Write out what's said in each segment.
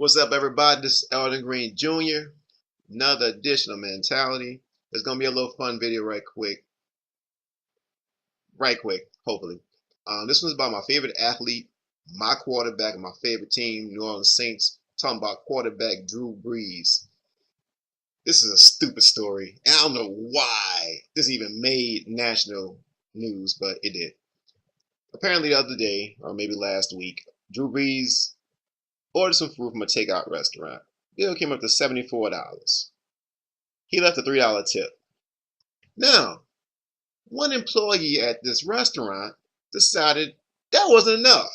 What's up, everybody? This is Elden Green Jr. Another additional mentality. It's gonna be a little fun video right quick, hopefully. This one's about my favorite athlete, my quarterback, and my favorite team, New Orleans Saints. Talking about quarterback Drew Brees. This is a stupid story, and I don't know why this even made national news, but it did. Apparently, the other day, or maybe last week, Drew Brees ordered some food from a takeout restaurant. Bill came up to $74. He left a $3 tip. Now, one employee at this restaurant decided that wasn't enough.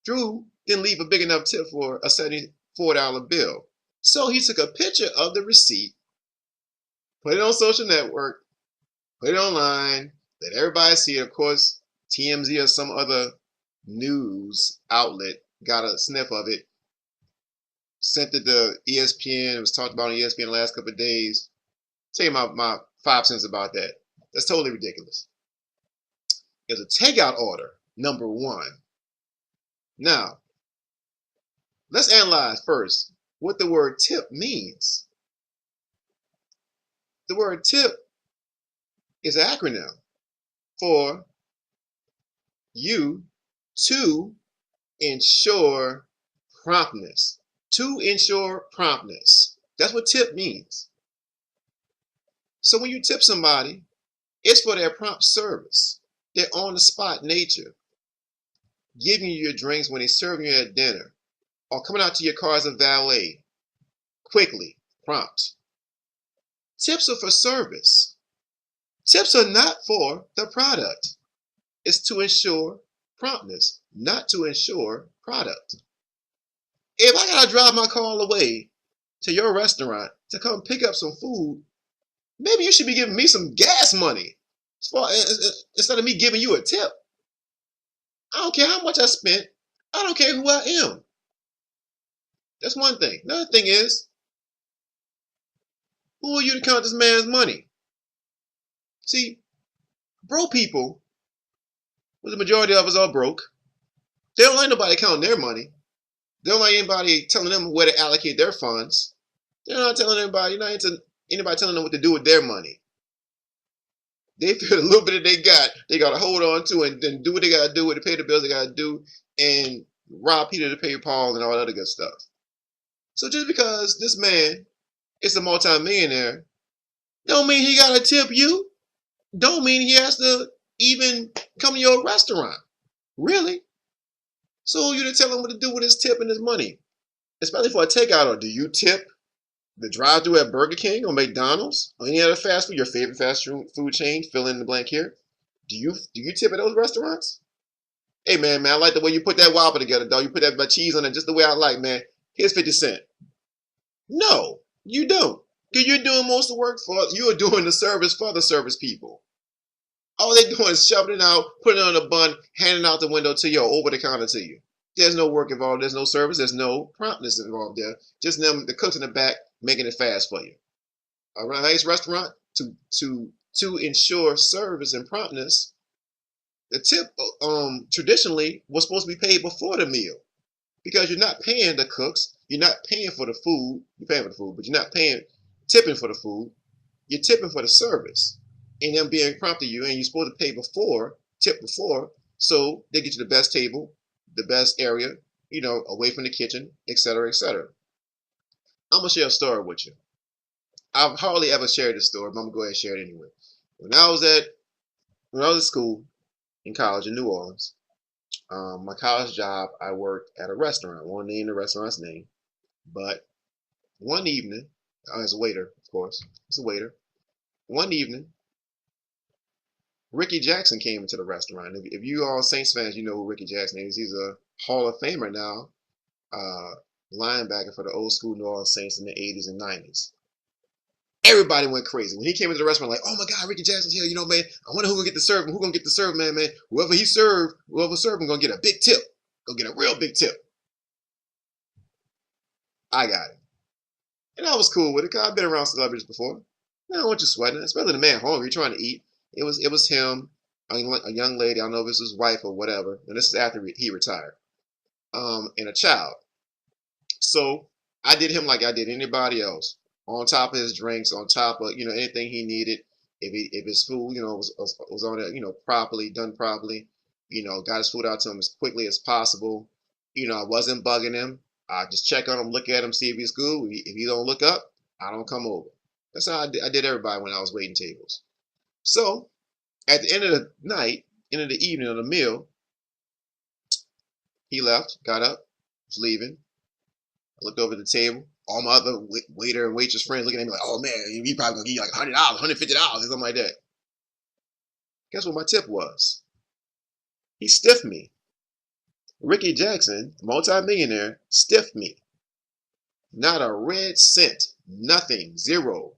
Drew didn't leave a big enough tip for a $74 bill. So he took a picture of the receipt, put it on social network, put it online, let everybody see it. Of course, TMZ or some other news outlet got a sniff of it, sent it to ESPN. It was talked about on ESPN the last couple of days. Tell you my 5 cents about that. That's totally ridiculous. It's a takeout order, number one. Now, let's analyze first what the word tip means. The word tip is an acronym for you to ensure promptness. To ensure promptness. That's what tip means. So when you tip somebody, it's for their prompt service, their on-the-spot nature, giving you your drinks when they're serving you at dinner, or coming out to your car as a valet, quickly, prompt. Tips are for service. Tips are not for the product. It's to ensure promptness, not to ensure product. If I gotta drive my car all the way to your restaurant to come pick up some food, maybe you should be giving me some gas money instead of me giving you a tip. I don't care how much I spent. I don't care who I am. That's one thing. Another thing is, who are you to count this man's money? See, broke people, well, the majority of us are broke. They don't like nobody counting their money. They don't like anybody telling them where to allocate their funds. They're not telling anybody, you're not into anybody telling them what to do with their money. They feel the little bit that they got to hold on to and then do what they got to do, to pay the bills they got to do, and rob Peter to pay Paul and all that other good stuff. So just because this man is a multi-millionaire, don't mean he got to tip you. Don't mean he has to even come to your restaurant. Really? So you to tell him what to do with his tip and his money, especially for a takeout. Or do you tip the drive-thru at Burger King or McDonald's or any other fast food, your favorite fast food chain? Fill in the blank here. Do you tip at those restaurants? Hey man, I like the way you put that Whopper together, dog. You put that cheese on it just the way I like, man. Here's 50 cents. No, you don't. Because you're doing most of the work you are doing the service for the service people. All they're doing is shoving it out, putting it on a bun, handing out the window to you or over the counter to you. There's no work involved. There's no service. There's no promptness involved there. Just them, the cooks in the back, making it fast for you. A nice restaurant, to ensure service and promptness, the tip traditionally was supposed to be paid before the meal, because you're not paying the cooks. You're not paying for the food. You're paying for the food, but you're not tipping for the food. You're tipping for the service and them being prompt to you, and you're supposed to pay before, tip before, so they get you the best table, the best area, away from the kitchen, etc., etc. I'm gonna share a story with you. I've hardly ever shared this story, but I'm gonna go ahead and share it anyway. When I was at school in college in New Orleans, my college job, I worked at a restaurant. I won't name the restaurant's name, but one evening, as a waiter, of course, as a waiter, one evening, Ricky Jackson came into the restaurant. If you all Saints fans, you know who Ricky Jackson is. He's a Hall of Famer now, linebacker for the old school New Orleans Saints in the 80s and 90s. Everybody went crazy. When he came into the restaurant, like, oh my God, Ricky Jackson's here. Man, I wonder who's going to get the serve. Who's going to get the serve, man. Whoever served him going to get a big tip. Going to get a real big tip. I got it. And I was cool with it, because I've been around celebrities before. I don't want you sweating, especially the man hungry, trying to eat. It was him, a young lady, I don't know if it was his wife or whatever, and this is after he retired, and a child. So I did him like I did anybody else. On top of his drinks, on top of anything he needed. If his food was on it properly done properly, got his food out to him as quickly as possible. I wasn't bugging him. I just check on him, look at him, see if he's cool. If he don't look up, I don't come over. That's how I did everybody when I was waiting tables. So at the end of the night, end of the evening of the meal, he left, got up, was leaving. I looked over at the table. All my other waiter and waitress friends looking at me like, "Oh man, he probably gonna give you like $100, $150, or something like that." Guess what my tip was? He stiffed me. Ricky Jackson, multi-millionaire, stiffed me. Not a red cent, nothing, zero.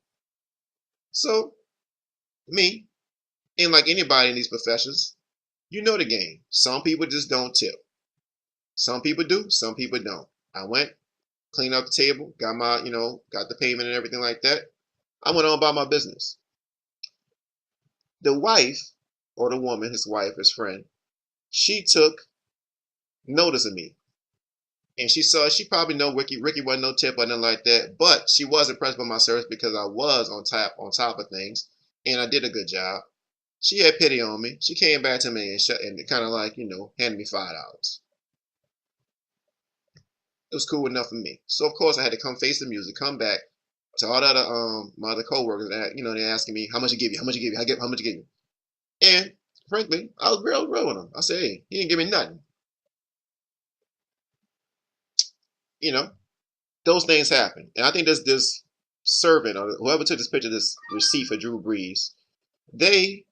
So, me, and like anybody in these professions, you know the game. Some people just don't tip. Some people do, some people don't. I went, cleaned up the table, got my, got the payment and everything like that. I went on about my business. The wife, or the woman, his wife, his friend, she took notice of me. And she probably know Ricky wasn't no tip or nothing like that, but she was impressed by my service because I was on top of things, and I did a good job. She had pity on me. She came back to me and kind of like, handed me $5. It was cool enough for me. So of course I had to come face the music, come back to all the other my other coworkers that they're asking me how much you give you, how much you give you, how much you give you. And frankly, I was real with them. I said, hey, he didn't give me nothing. Those things happen. And I think this servant or whoever took this picture, this receipt for Drew Brees, they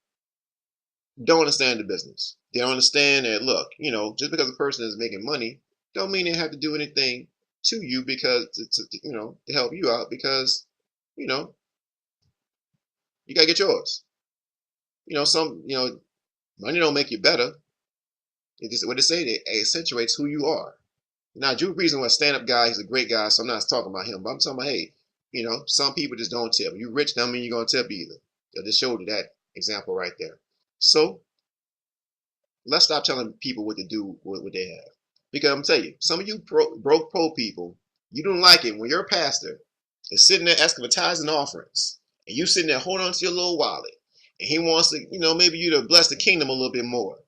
don't understand the business. They don't understand that, look, just because a person is making money, don't mean they have to do anything to you because to help you out because, you gotta get yours. Money don't make you better. It just what they say, it accentuates who you are. Now, Drew Brees is a stand-up guy. He's a great guy, so I'm not talking about him. But I'm talking about, hey, some people just don't tip. You rich, don't mean you're going to tip either. I just showed you that example right there. So let's stop telling people what to do with what they have. Because I'm telling you, some of you broke pro people, you don't like it when your pastor is sitting there asking for tithes and offerings, and you sitting there holding on to your little wallet, and he wants to, maybe you to bless the kingdom a little bit more.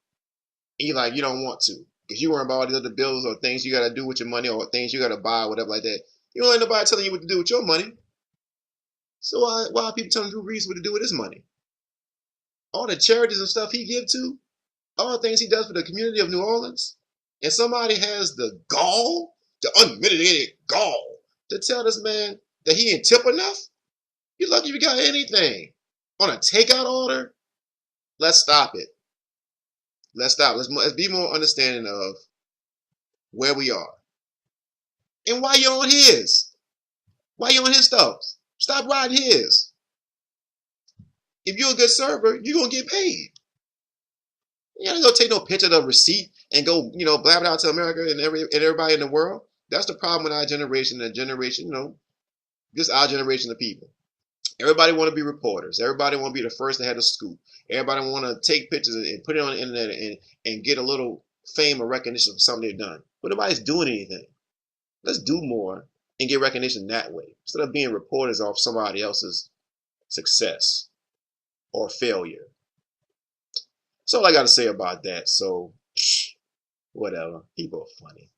And you're like, you don't want to. Because you worry about all these other bills or things you got to do with your money or things you got to buy or whatever like that. You don't let nobody telling you what to do with your money. So why are people telling Drew Brees what to do with his money? All the charities and stuff he give to, all the things he does for the community of New Orleans, and somebody has the gall, the unmitigated gall, to tell this man that he ain't tip enough? You're lucky if you got anything. On a takeout order? Let's stop it. Let's stop. Let's be more understanding of where we are. And why you're on his. Why you on his stuff? Stop riding his. If you're a good server, you're going to get paid. You ain't going to take no picture of the receipt and go, blab it out to America and everybody in the world. That's the problem with our generation just our generation of people. Everybody want to be reporters. Everybody want to be the first to have the scoop. Everybody want to take pictures and put it on the internet and get a little fame or recognition for something they've done. But nobody's doing anything. Let's do more and get recognition that way instead of being reporters off somebody else's success or failure. That's all I got to say about that. So, whatever. People are funny.